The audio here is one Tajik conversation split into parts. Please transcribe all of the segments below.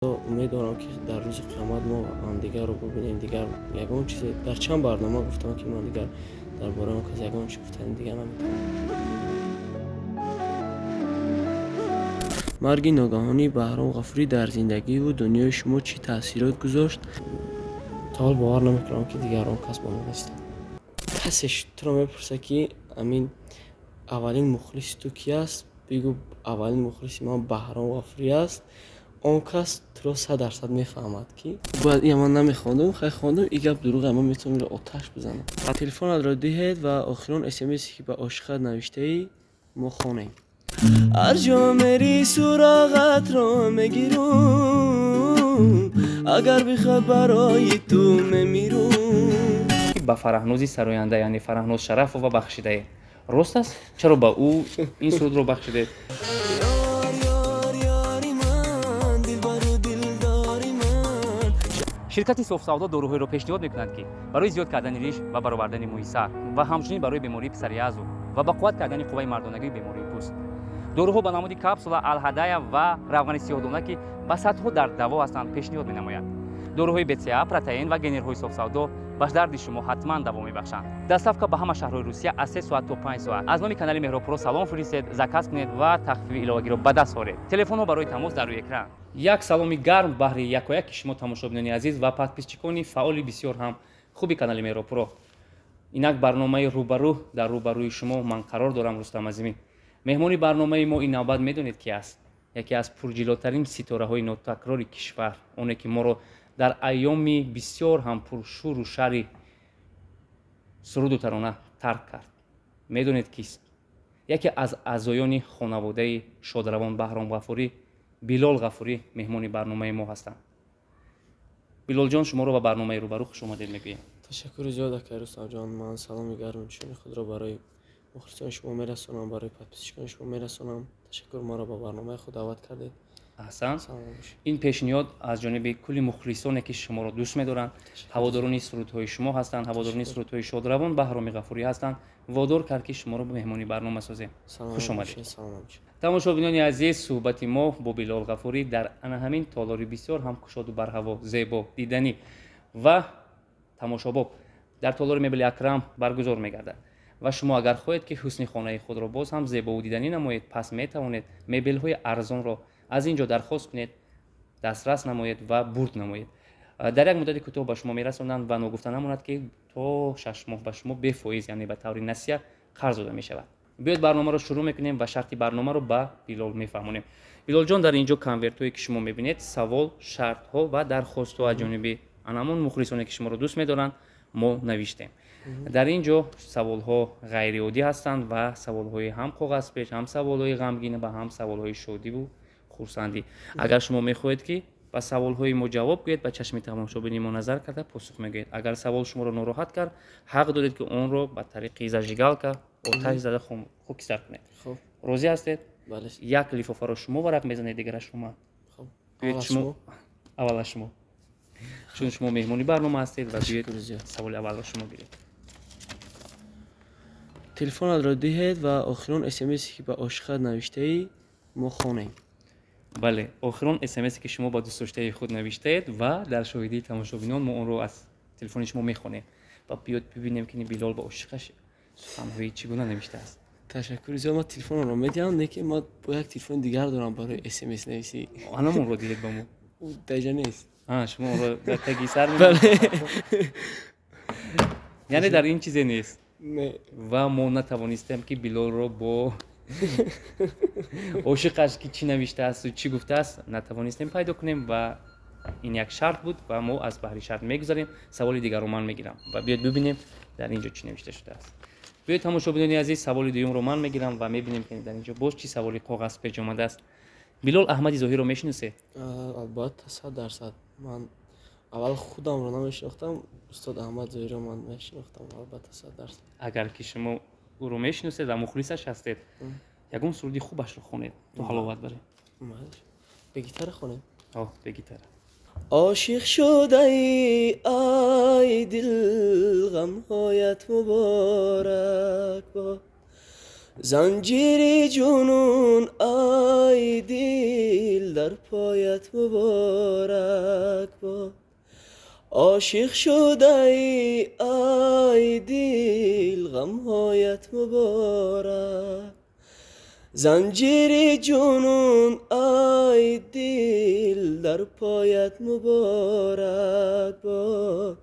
امیدوارم که در روز قیامت ما همدیگر رو ببینیم. دیگر یگان چیز در چند برنامه گفتم که من دیگر درباره اون کس یگان چیز گفتن دیگر نمیتونم. مرگ ناگهانی بهرام غفوری در زندگی و دنیای شما چی تاثیرات گذاشت؟ تا حال باور نمیکنم که دیگر اون کس با من نیست. کسش تو رو میپرسه که امین اولین مخلص تو کی است؟ بگو اولین مخلص من بهرام غفوری است. اون کس تو رو 100% میفهمد که باید این من نمیخواندم خیلی خواندم این گپ دروغه. من میتونم رو آتش بزنم. تلفن را دهید و آخرین اسمسی که به عاشقت نوشته ای ما خونیم. هر جا میری سراغت را میگیرم، اگر بخواد برای تو میمیرم. با فرهنوزی سراینده یعنی فرهنوز شرف و بخشیده راست است؟ چرا با او این سرود رو بخشیده؟ شرکت سوف سودا داروهای رو پیشنهاد میکنند که برای زیاد کردن ریش و برآوردن موی سر و همچنین برای بیماری پسریازو و با قوت کردن قوه مردانگی بیماری پوست داروها با نمود کپسولا الهدایا و روغن سیاه‌دانه که با صدها در دوا هستند پیشنهاد می‌نمایند. داروهای بتیا، پروتئین و گنرهای سوف سودا به درد شما حتما دوا می‌بخشند. دستافکا به همه شهرهای روسیه از 3 ساعت تا 5 ساعت. از نام کانال مهراب پرو سلام فرستید، زکات کنید و تخفیف الهی رو به دست آورید. تلفن برای تماس در روی اکران. یک سلامی گرم بهر یکایک شما تماشاچیان عزیز و پادپیچکانی فعال بسیار هم خوبی کانال مهراب پرو. اینک برنامه روبرو در روبروی شما من قرار دارم. رستم عظیمی مهمانی برنامه ما این نوبت میدونید کی است؟ یکی از پرجلوترین ستاره های نوتکرار کشور، اونه که ما رو در ایامی بسیار هم پرشور و شری سرود و ترانه ترک کرد. میدونید کیست؟ یکی از اعضایان خانواده شادروان بهرام غفوری، بلال غفوری مهمانی برنامه ما هستند. بلال جان شما رو به برنامه روبرو خوش آمدید میگویم. تشکر زیاد که رستم جان. من سلام گرم شما خود را برای مخلصان شما میرسونم، برای پادپیچکان شما میرسونم. تشکر ما را به برنامه خود دعوت کردید. احسن. سلام باشید. این پیشنهاد از جانب کلی مخلصانی که شما را دوست می‌دارند، هواداران سرودهای شما هستند، هواداران سرودهای شادروان بهرام غفوری هستند، وادار کرد که شما را به مهمانی برنامه سازیم. خوش آمدید. سلام باشید. تماشاچیان عزیز، صحبت ما با بلال غفوری در همین تالاری بسیار هم کشاد و برهوا، زیبا، دیدنی و تماشاباب در تالار مبل اکرم برگزار می‌گردد. و شما اگر خواهید که حسن خانه خود را باز هم زیبا و دیدنی نمایید، پس میتوانید مبل‌های ارزان را از اینجا درخواست کنید، دسترس نمایید و برد نمایید. در یک مدت کوتاه به شما میرسونند و نگفته نماند که تا 6 ماه به شما به فایز یعنی به طور نسیه قرض داده می شود. بیاید برنامه را شروع میکنیم و شرط برنامه را به بلال میفهمونیم. بلال جان، در اینجا کنورتویی که شما میبینید سوال، شرط ها و درخواست ها از جانب انامون مخلصانی که شما را دوست میدارند ما نوشتیم. در اینجا سوال ها غیر عادی هستند و سوال های هم کاغذ پیچ، هم سوال های غمگین و هم سوال های شادی و خرسندی. اگر شما میخواهید که با سوال های ما جواب گویید، با چشم تماشاچی ما نظر کرده پاسخ میگویید. اگر سوال شما را ناراحت کرد، حق دارید که اون رو به طریق زجیگالکا آتش زده خاکستر کنید. خب راضی هستید؟ بله. یک لیفافه را شما ورق میزنید، دیگر شما. خب اول شما چون شما مهمانی برنامه هستید و بیاید زیاد. سوال اول را شما گیرید. تلفن را دهید و آخرین اسمسی که به عاشقت نوشته ای ما خونیم. بله، آخرین اسمسی که شما با دوست داشته خود نوشتید و در شاهدی تماشاچیان ما اون رو از تلفن شما میخونیم و بیاد ببینیم که بلال با عاشقش سخن‌های چگونه نوشته است. تشکر زیاد. ما تلفن رو میدیم، نه که ما با یک تلفن دیگر دارم برای اس ام اس نویسی. آنمون رو دیدید با ما. او دیجا نیست. شما اون رو در تگی سر بله. یعنی در این چیزی نیست. نه. و ما نتوانستیم که بلال رو با عاشقش که چی نوشته است و چی گفته است نتوانستیم پیدا کنیم و این یک شرط بود و ما از بحری شرط میگذاریم. سوال دیگر رو من میگیرم و بیاد ببینیم در اینجا چی نوشته شده است. بیاید تماشاچیان عزیز، سوال دوم رو من میگیرم و میبینیم که در اینجا باز چی سوالی کاغذ پیچ اومده است. بلال احمدی ظاهری رو میشناسید؟ البته 100%. من اول خودم رو نمیشناختم، استاد احمد ظاهری رو من میشناختم. البته 100%. اگر که شما او رو میشناسید و مخلصش هستید، یگون سرودی خوبش رو خونید تو حلاوت بره. به گیتار خونیم. به گیتار. عاشق شده ای دل غمهایت مبارک با، زنجیر جنون ای دل در پایت مبارک باد. عاشق شده ای دل غمهایت مبارک. زنجیر جنون ای دل در پایت مبارک باد.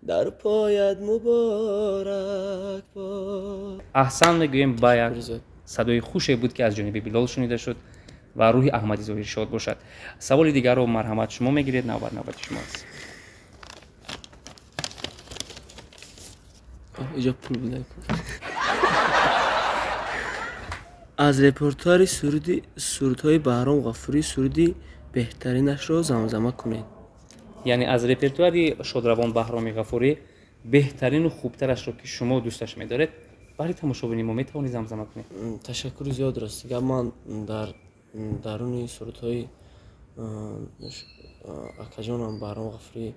در پایت مبارک باد. احسن میگویم با یک زیاد. صدای خوشی بود که از جانب بلال شنیده شد و روح احمدی ظاهر شاد باشد. سوال دیگر رو مرحمت شما میگیرید، نوبت شماست. اینجا پول بوده. از رپرتوار سرودهای بهرام غفوری سرودی بهترینش را زمزمه کنید. یعنی از رپرتواری شادروان بهرام غفوری بهترین و خوبترش رو که شما دوستش می‌دارید برای تماشاچیان ما میتونید زمزمه کنید. تشکر زیاد راست. دیگه من در درون سرودهای اکاجانم بهرام غفوری،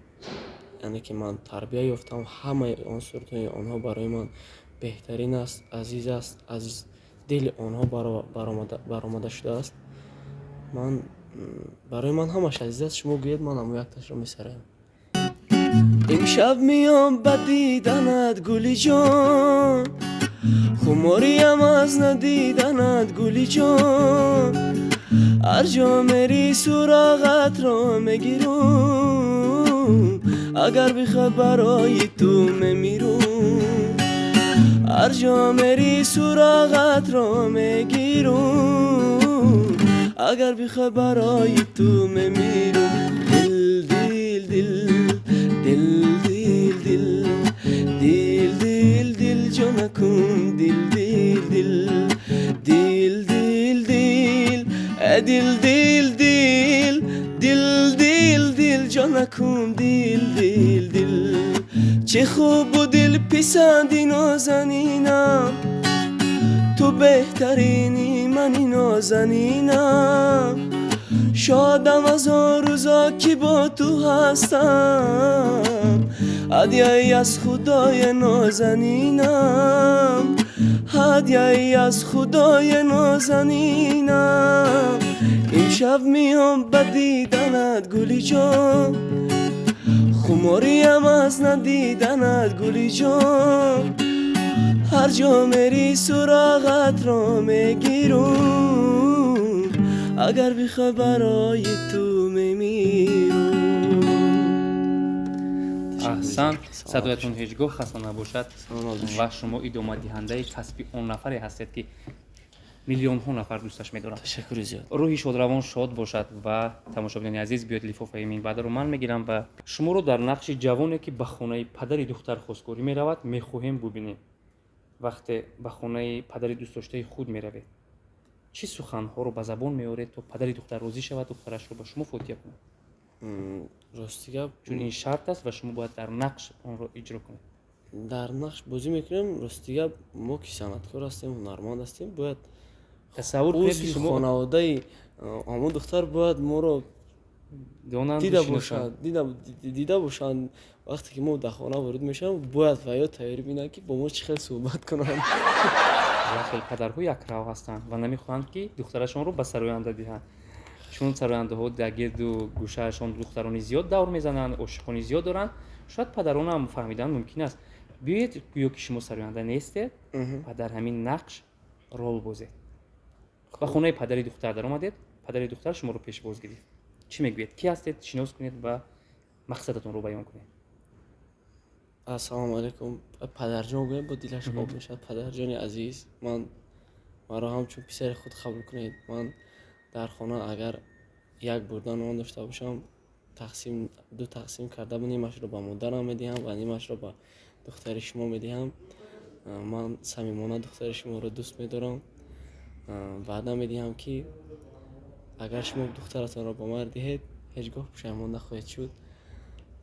یعنی که من تربیت یافتم، همه آن سرودهای آنها برای من بهترین است، عزیز است، از دل آنها برآمده شده است. من برای من همش عزیز است. شما گوید من هم یک تاش رو میسرایم. امشب میام به دیدنت گلی جان، خماریم از ندیدنت گلی جان. هر جا میری سراغت را میگیرم، اگر بخواد برای تو میمیرم. هر جا میری سراغت را میگیرم، اگر بخواد برای تو میمیرم. دل دل دل دل دل دل دل دل دل جانکم دل دل دل دل دل دل دل دل دل دل دل دل جانکم دل دل دل. چه خوب و دل پسندی نازنینم، تو بهترینی منی نازنینم. شادم از آن روزا که با تو هستم، هدیه‌ای از خدای نازنینم، هدیه‌ای از خدای نازنینم. امشب میام به دیدنت گلی جان، خماریم از ندیدنت گلی جان. هر جا میری سراغت را میگیرم، اگر بخوای برای تو میمیرم. احسن. صدایتون هیچگاه خسته نباشد و شما ادامه دهنده کسب اون نفری هستید که میلیون ها نفر دوستش می‌دارن. تشکر زیاد. روحی شادروان شاد باشد و تماشاچیان عزیز بیاد لفافه این بعد رو من میگیرم و شما رو در نقش جوانی که به خانه پدر دختر خواستگاری میرود میخواهیم ببینیم. وقتی به خانه پدر دوست داشته خود میروید، چه سخن‌ها رو به زبان میارید تا پدر دختر راضی شود دخترش رو به شما فوتیه کنه؟ راستیگه چون این شرط است و شما باید در نقش آن رو اجرا کنید. در نقش بازی میکنیم. راستیگه ما که صنعتکار هستیم، هنرمند هستیم، باید تصور کنید که اوزی شما خانواده همون دختر باید ما رو دیده باشند. وقتی که ما در خانه وارد میشم باید فریاد تیاری بینن که با ما چه خیلی صحبت کنن. خیلی پدرها یک رو هستند و نمیخواهند که دخترشان رو به سراینده دهند، چون سراینده ها در گرد و گوشهشان دخترانی زیاد دور میزنند، عاشقانی زیاد دارند. شاید پدران هم فهمیدن ممکن است. بیایید گویا که شما سراینده نیستید و در همین نقش رول بازید. به خانه پدر دختر در آمدید، پدر دختر شما رو پیش باز گرفت. چی میگوید؟ کی هستید؟ شناس کنید و مقصدتون رو بیان کنید. السلام علیکم. پدر جان گویم با دلش خواب میشد. پدر جان عزیز، مرا همچون پسر خود قبول کنید. من در خانه اگر یک بردن نان داشته باشم، دو تقسیم کرده نیمش رو به مادرم میدهم و نیمش رو به دختر شما میدهم. من صمیمانه دختر شما رو دوست میدارم. بعدا میدهم که اگر شما دخترتان را به من دهید هیچگاه پشیمان نخواهید شد.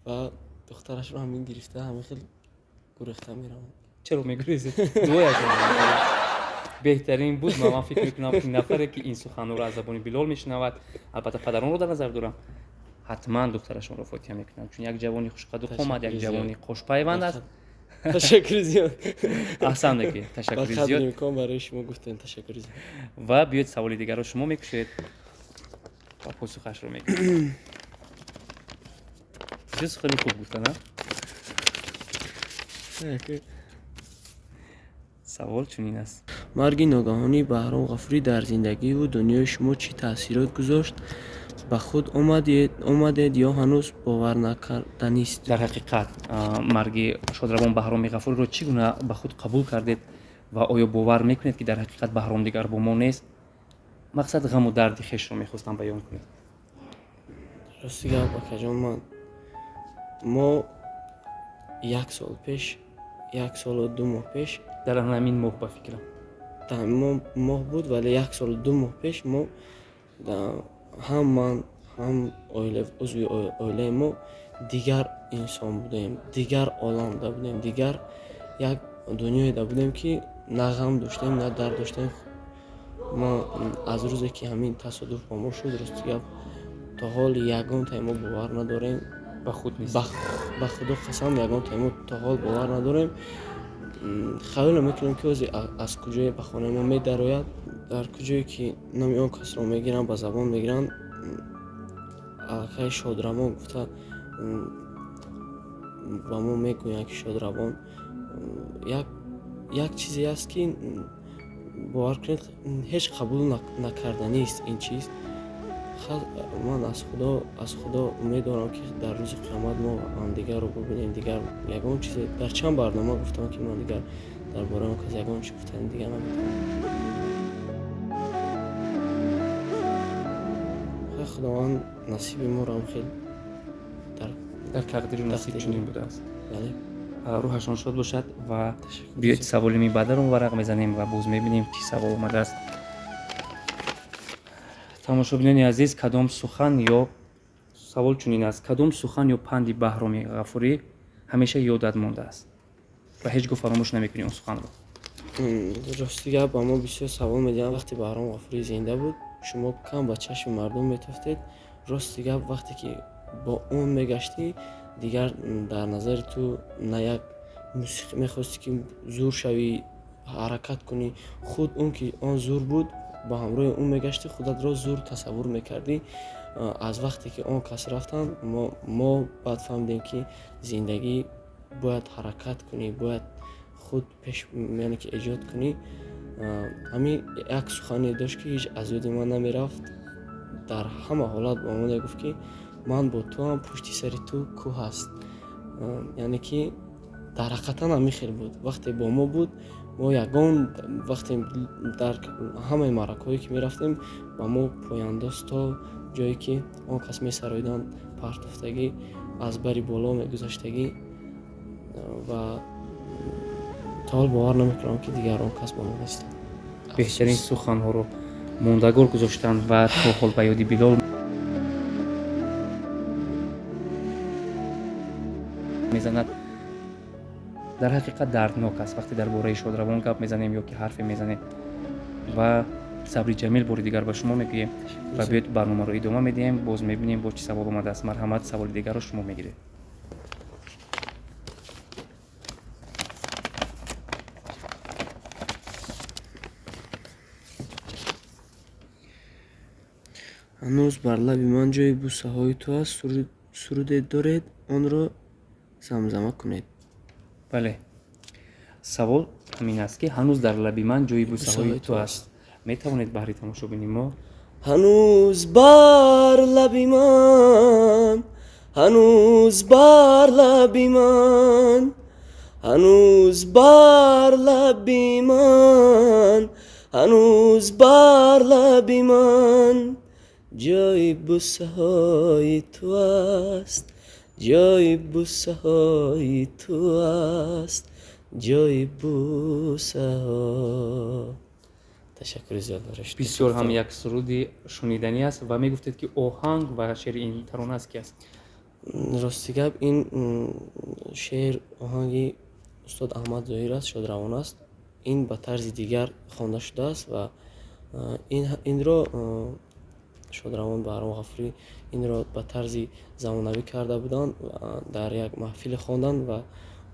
و دخترش رو همین گرفته همین خیلی گریخته میرم. چرا میگریزید؟ دویشون بهترین بود. من فکر میکنم که نفری که این سخنان رو از زبان بلال میشنود، البته پدران رو در نظر دارم، حتما دخترشون رو فوتیه میکنن، چون یک جوانی خوشقد و قامت، یک جوانی خوش پیوند است ташаккури зиёд. аҳсандаки ба ташаккури қадри зиёд. имкон барои шумо гуфтем ташаккури зиёд. ва биёед саволи дигарро шумо мекушед ва посухашро мегиред. бисёр сухани хуб гуфта, на? савол чунин аст. марги ногаҳонии Баҳром Ғафурӣ дар зиндагиву дунёи шумо чӣ таъсирот гузошт? Ба худ омадед ё ҳанӯз боварнакарданист? дар ҳақиқат марги шодравон Баҳроми Ғафуриро чӣ гуна ба худ қабул кардед ва оё бовар мекунед ки дар ҳақиқат Баҳром дигар бо мо нест? мақсад ғаму дарди хешро мехостам баён кунед. рости гап акаҷон, мо 1 сол пеш, 1 солу 2 моҳ пеш дар ҳамин моҳ ба фикрам. моҳ буд, вале 1 солу 2 моҳ пеш мо ҳам ман, ҳам узви оилаи мо дигар инсон будем, дигар оламда будем, дигар як дунёеда будем, ки на ғам доштем, на дард доштем. Мо аз рӯзе ки ҳамин тасодуф ба мо шуд, рости гап то ҳол ягон таимо бовар надорем. ба худ нест. ба худо қасам ягон таимо то ҳол бовар надорем. хаёле мекунем ки ози аз куҷое ба хонаи мо медарояд, дар куҷое ки номи он касро мегиранд, ба забон мегиранд. Аллакай Шодравон гуфта ба мо мегӯянд ки Шодравон як чизе аст, ки бовар кунед ҳеҷ қабул накарданист ин чиз. ман аз худо умед дорам ки дар рӯзи қиёмат мо ҳамдигарро бубинем. Дигар ягон чизе дар чанд барнома гуфтам, ки ман дигар дар бораи он кас ягон чиз гуфтани дигар наметавонам. худованд насиби морам хеле дар тақдири насиб чунин будааст. бале. рӯҳашон шод бошад ва биёед саволи мебаъдаро варақ мезанем ва боз мебинем чӣ савол омадааст. тамошобинони азиз, кадом сухан ё савол чунин аст: кадом сухан ё панди Баҳроми Ғафурӣ ҳамеша ёдат мондааст ва ҳеҷ гоҳ фаромӯш намекунӣ он суханро? рости гап ба мо бисёр савол медиҳанд. Вақте Баҳром Ғафурӣ зинда буд, шумо кам ба чашми мардум метафтед. Рости гап вақте ки бо он мегаштӣ, дигар дар назари ту на як мусиқӣ мехости ки зур шавӣ, ҳаракат кунӣ. худ он ки он зур буд, ба ҳамроҳи он мегаштӣ, худатро зур тасаввур мекардӣ. аз вақте ки он кас рафтанд, мо баъд фаҳмидем ки зиндагӣ бояд ҳаракат кунӣ, бояд худ пеш яъне ки эҷод кунӣ. ҳамин як сухане дошт, ки ҳеҷ аз ёди ман намерафт. дар ҳама ҳолат ба мо мегуфт, ки ман бо туам, пушти сари ту кӯҳ аст. яъне ки дар ҳақиқатан ҳамин хел буд. вақте бо мо буд, мо ягон вақте дар ҳамаи маъракаҳое ки мерафтем, ба мо пояндоз то ҷое ки он кас месароиданд, партофтагӣ, аз бари боло мегузаштагӣ. ва то ҳол бовар намекунам, ки дигар он кас бо мо нест. беҳтарин суханҳоро мондагор гузоштанд ва то ҳол ба ёди Билол мезанад. дар ҳақиқат дарднок аст вақте дар бораи Шодравон гап мезанем ё ки ҳарфе мезанем. ва сабри ҷамил бори дигар ба шумо мегӯем ва биёед барномаро идома медиҳем. боз мебинем бо чӣ савол омадааст. марҳамат, саволи дигарро шумо мегиред. ҳанӯз бар лаби ман ҷои бусаҳои ту аст. суруде доред, онро замзама кунед. бале, савол ҳамин аст, ки ҳанӯз дар лаби ман ҷои бусаҳои ту аст. метавонед баҳри тамошобини мо ҳанӯз бар лаби ман, ҳанӯз бар лаби ман, ҳанӯз бар лаби ман, ҳанӯз бар лаби ман ҷои бусаҳои ту аст, ҷои бусаҳои ту аст, ҷои бусаҳо. ташаккури зиёд доред. бисёр ҳам як суруди шуниданӣ аст ва мегуфтед ки оҳанг ва шеъри ин таронаст ки аст? рости гап ин шеър оҳанги устод Аҳмад Зоҳир аст, Шодравон аст. ин ба тарзи дигар хонда шудааст ва инро Шодравон Баҳром Ғафурӣ инро ба тарзи замонавӣ карда буданд, дар як маҳфиле хонданд ва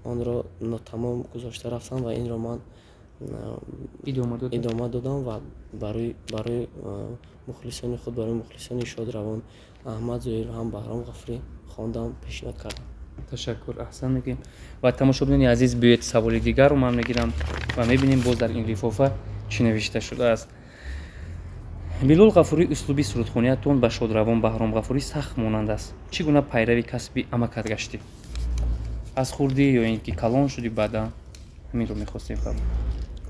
آن را ناتمام گذاشته رفتم و این را من ادامه دادم و برای مخلصان خود، برای مخلصان شادروان احمد زهیر و هم بهرام غفوری خواندم، پیشنهاد کردم. تشکر، احسن میگیم. و تماشابینان عزیز، بیایید سوال دیگر رو من میگیرم و میبینیم باز در این لفافه چی نوشته شده است. بلال غفوری اسلوبی سرودخوانیتون به شادروان بهرام غفوری سخت مانند است. چگونه پیروی کسبی امکت گشتی؟ از خوردی یا اینکه کلان شدی بعدا؟ همین رو میخواستیم فهمیم.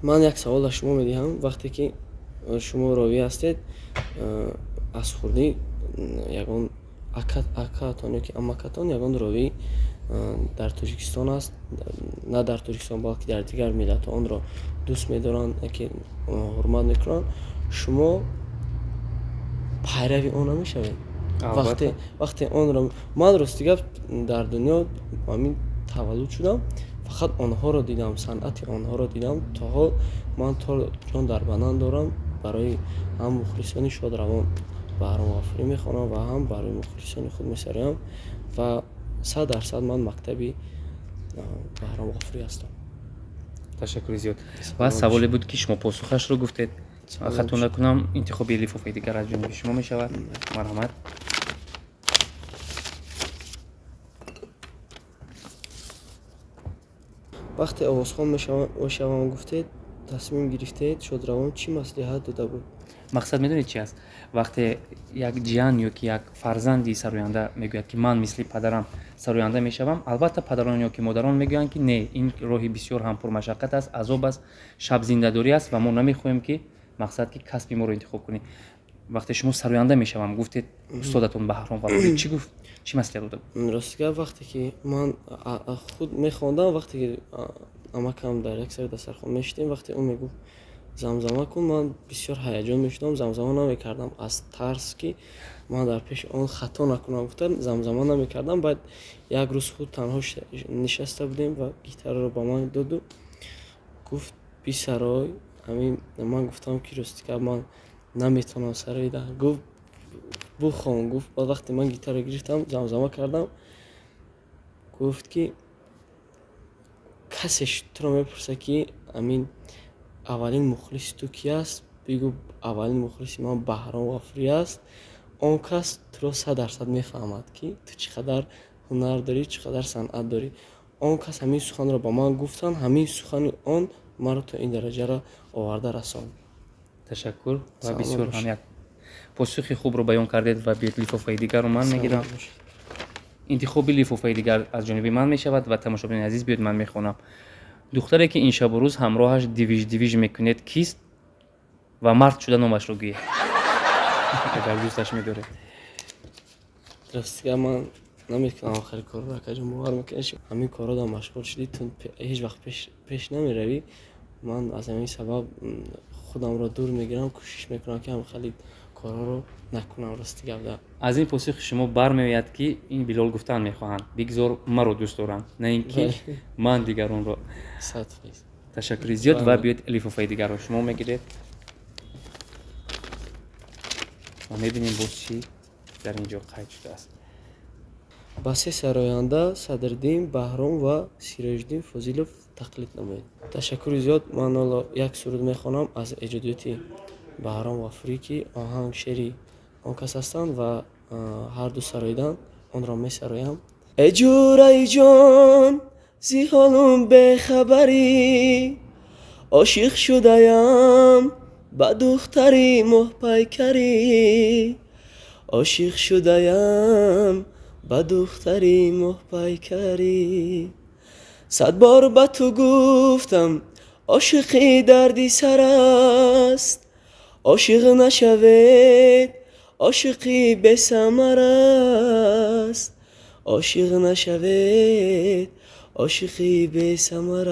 من یک سوال از شما میدهم. وقتی که شما راوی هستید، از خوردی یگان اکاتان یا که امکاتان یگان راوی در تاجیکستان است، نه در تاجیکستان بلکه در دیگر ملت آن را دوست می‌دارند که حرمت می‌کنند. شما پیروی آن نمی‌شوید. وقتی آن را من راستیگه در دنیا همین تولد شدم، فقط آنها را دیدم، صنعت آنها را دیدم. تا حال من تا جان در بدن دارم، برای هم مخلصان شادروان بهرام غفوری میخوانم و هم برای مخلصان خود میسرایم و 100% من مکتبی بهرام غفوری هستم. تشکر زیاد. و سوالی بود که شما پاسخش رو گفتید. خطا نکنم انتخابی لفافه دیگر از جانب شما میشود. مرحمت. وقتی آوازخوان میشوم گفتید تصمیم گرفتید شادروان چی مصلحت داده بود؟ مقصد میدونید چی است؟ وقتی یک جان یا که یک فرزندی سراینده میگوید که من مثل پدرم سراینده میشوم، البته پدران یا که مادران میگویند که نه، این راهی بسیار هم پر مشقت است، عذاب است، شب زنده‌داری است و ما نمیخواهیم که مقصد که کسب ما رو انتخاب کنی. وقتی شما سراینده میشوم گفتید استادتون بهرام غفوری چی گفت؟ چی مصلحت داده بود؟ راستیگه وقتی که من خود میخواندم، وقتی که امکم در یک سر دسترخوان میشتیم، وقتی اون میگفت زمزمه کن، من بسیار هیجان میشدم، زمزمه نمیکردم از ترس که من در پیش آن خطا نکنم. گفتم زمزمه نمیکردم. بعد یک روز خود تنها نشسته بودیم و گیتار رو با من داد و گفت بی سرای همین. من گفتم که راستیگه من نمیتونم سرای ده. گفت بخوان. گفت بعد وقتی من گیتار رو گرفتم زمزمه کردم، گفت که کسش تو رو میپرسه که امین اولین مخلص تو کی است؟ بگو اولین مخلص من بهرام غفوری است. آن کس تو را 100% میفهمد که تو چقدر هنر داری، چقدر صنعت داری. آن کس همین سخن را با من گفتن، همین سخن آن مرا تا این درجه را آورده رساند. تشکر و بسیار هم یک پاسخ خوب رو بیان کردید و بیت لفافه دیگر رو من میگیرم. انتخابی لفافه دیگر از جانب من میشود و تماشابین عزیز بیاد من میخونم. دختری که این شب و روز همراهش دیویژ میکنید کیست و مرد شده نامش رو گویه؟ اگر دوستش میداره. راستیگه من نمیتونم آخر کار را که جمهور میکنش همین کارا دا مشغول شدی، تو هیچ وقت پیش نمیروی. من از همین سبب خودم را دور میگیرم، کوشش میکنم که هم خیلی کارا رو نکنم. راستیگه از این پاسخ شما برمیآید که این بلال گفتن میخواهند بگذار مرا دوست دارم، نه اینکه من دیگران را. 100%. تشکر زیاد و بیاید لفافه دیگر رو شما میگیرید و میبینیم باز چی در اینجا قید شده است. بسی سراینده صدرالدین بهرام و سیراجالدین فاضلوف تقلید نماید. تشکر زیاد. من حالا یک سرود میخوانم از اجادیاتی بهرام غفوری که آهنگ شعری آن کس هستند و هر دو سراییدن آن را میسرایم. ای جور ای جان زی حالم بخبری، عاشق شده‌ام به دختری ماه پیکری، عاشق شده‌ام به دختری ماه پیکری. 100 بار به تو گفتم عاشقی دردی سر است، عاشق نشوید عاشقی به ثمر است، عاشق نشوید عاشقی به ثمر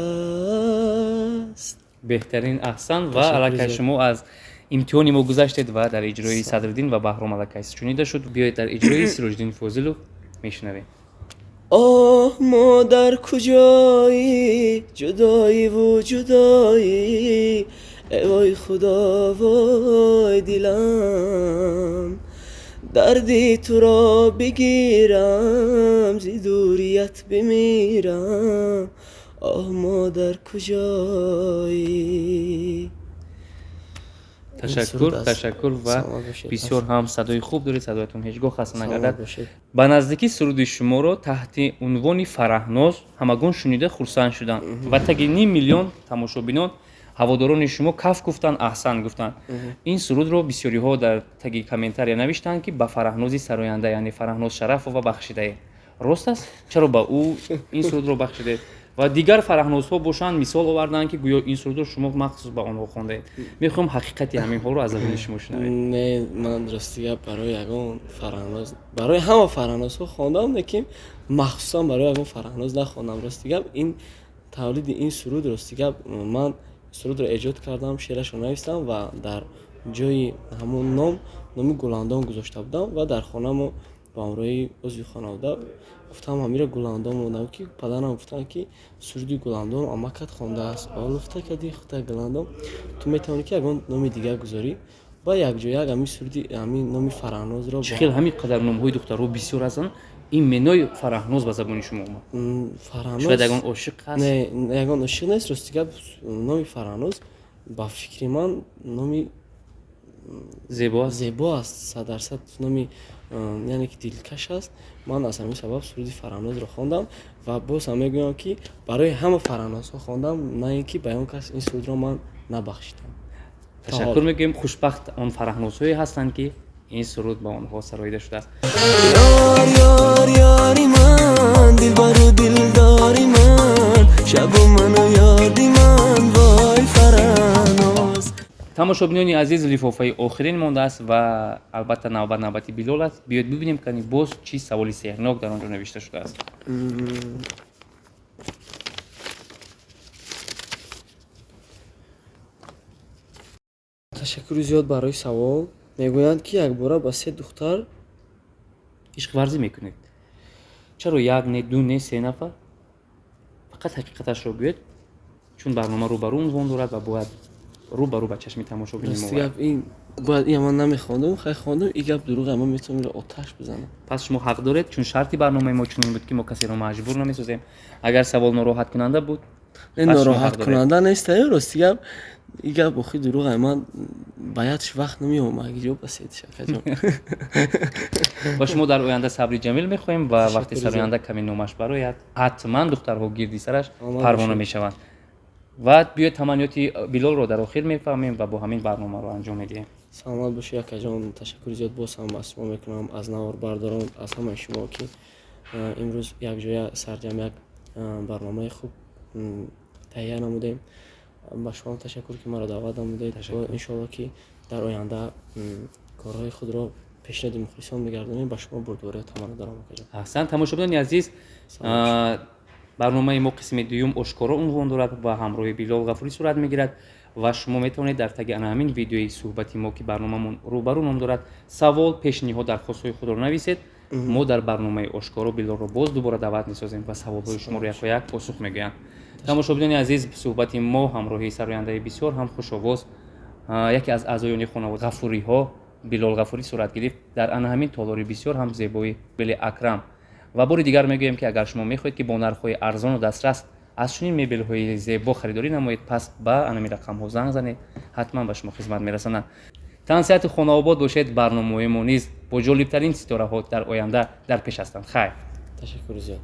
است. بهترین احسن و علاقه شما از امتحانی ما گذشتید و در اجرای صدرالدین و بهرام علاقه شنیده شد. بیایید در اجرای سیراجالدین فاضلوف میشنویم. آه ما در کجایی، جدایی و جدایی، ای وای خدا وای دلم، دردی تو را بگیرم زی دوریت بمیرم. آه مادر کجایی. تشکر و سلامت باشید. بسیار هم صدای خوب دارید، صدایتون هیچگاه خسته سلامت نگردد. باشید. با نزدیکی سرود شما را تحت عنوان فرهناز همگان شنیده خرسند شدند و تگی نیم میلیون تماشابینان هواداران شما کف گفتند، احسن گفتند. این سرود رو بسیاری ها در تگی کامنتاری نوشتند که با فرهنازی سراینده، یعنی فرهناز شرف و بخشیده. راست است؟ چرا با او این سرود رو بخشیده و دیگر فرهنازها باشند مثال آوردند که گویا این سرود رو شما مخصوص با آنها خوانده؟ میخوام حقیقت همین ها رو از زبان شما شنویم. نه من راستی برای یگان فرهناز برای همه فرهناز ها خواندم، لیکن مخصوصا برای یگان فرهناز نخواندم. راستی این تولید این سرود راستی من سرود رو ایجاد کردم، شعرش رو نوشتم و در جای همون نام گلاندام گذاشته بودم و در خانه‌مو با همراهی عضو خانواده گفتم همین گلاندام و که پدرم گفتن که سرودی گلاندام امکت خوانده است. اول گفته که دی خودت گلاندام تو میتونی که یگان نام دیگه گذاری با یک جای همین سرودی همین نام فرهناز رو خیلی همین قدر نام‌های دخترها بسیار هستند، این منوی فرهناز به زبان شما اومد. فرهناز شاید یگان عاشق هست. نه یگان عاشق نیست. راستی نام فرهناز با فکر من نامی زیبا است، 100% نامی یعنی که دلکش است. من از همین سبب سرودی فرهناز رو خواندم و باز هم میگویم که برای همه فرهنازها خواندم، نه اینکه به اون کس این سرود رو من نبخشیدم. تشکر میگیم. خوشبخت آن فرهنازهایی هستند که این سرود با آنها سراییده شده است. یار یار یاری من، دلبر و دلداری من، شب و من و یادی من، وای فرهناز. تماشابینان عزیز، لفافه آخرین مانده است و البته نوبتی بلال است. بیاید ببینیم که باز چی سوالی سحرناک در آنجا نوشته شده است. تشکر زیاد برای سوال. میگویند که یک بار با 3 دختر عشق ورزی میکنید. چرا یک نه دو نه 3 نفر؟ فقط حقیقتش رو بگوید، چون برنامه روبرو عنوان دارد و باید روبرو به چشم تماشابین ما. این باید این من نمیخوندم، خیلی خواندم. این گپ دروغه، من میتونم رو آتش بزنم. پس شما حق دارید، چون شرطی برنامه ما چنین بود که ما کسی رو مجبور نمی‌سازیم. اگر سوال ناراحت کننده بود، این ناراحت کننده نیست. راستی گپ این گپ بخی دروغه. من باید وقت نمیام اگه جو بسید شکجام. با شما در آینده صبری جمیل می‌خوایم و وقتی سر آینده کمی نومش برآید، حتما دخترها گردی سرش پروانه میشوند. و بیاید تمنیاتی بلال رو در آخر میفهمیم و با همین برنامه رو انجام میدیم. سلامت باشی یک جان. تشکر زیاد باز هم از شما میکنم، از نوار برداران، از همه شما که امروز یک جای سرجم یک برنامه خوب تهیه نمودیم. با شما تشکر که مرا دعوت نمودید و ان شاءالله که در آینده کارهای خود را پیشنهاد مخلصان میگردونیم. با شما بردواره تمام دارم. احسن. تماشابینان عزیز، برنامه ما قسم دوم آشکارا عنوان دارد و همراه بلال غفوری صورت میگیرد و شما میتونید در تگ همین ویدیوی صحبتی ما که برنامه‌مون روبرو نام دارد سوال، پیشنهاد، درخواست‌های خود را نویسید. ما در برنامه آشکارا بلال رو باز دوباره دعوت می‌سازیم و سوال‌های شما رو یک به یک پاسخ می‌گوییم. تماشابینان عزیز، صحبت ما همراهی سراینده بسیار هم خوش آواز یکی از اعضایان خانواده غفوری‌ها بلال غفوری صورت گرفت در همین تالاری بسیار هم زیبای بل اکرم. و بار دیگر میگویم که اگر شما میخواهید که با نرخ‌های ارزان و دسترس از چنین مبل‌های زیبا خریداری نمایید، پس با همین رقم‌ها زنگ زنید، حتما به شما خدمت میرسانند. تنسیت خانه آباد باشید. برنامه‌های ما نیز با جالب‌ترین ستاره‌ها در آینده در پیش هستند. خیر. تشکر زیاد.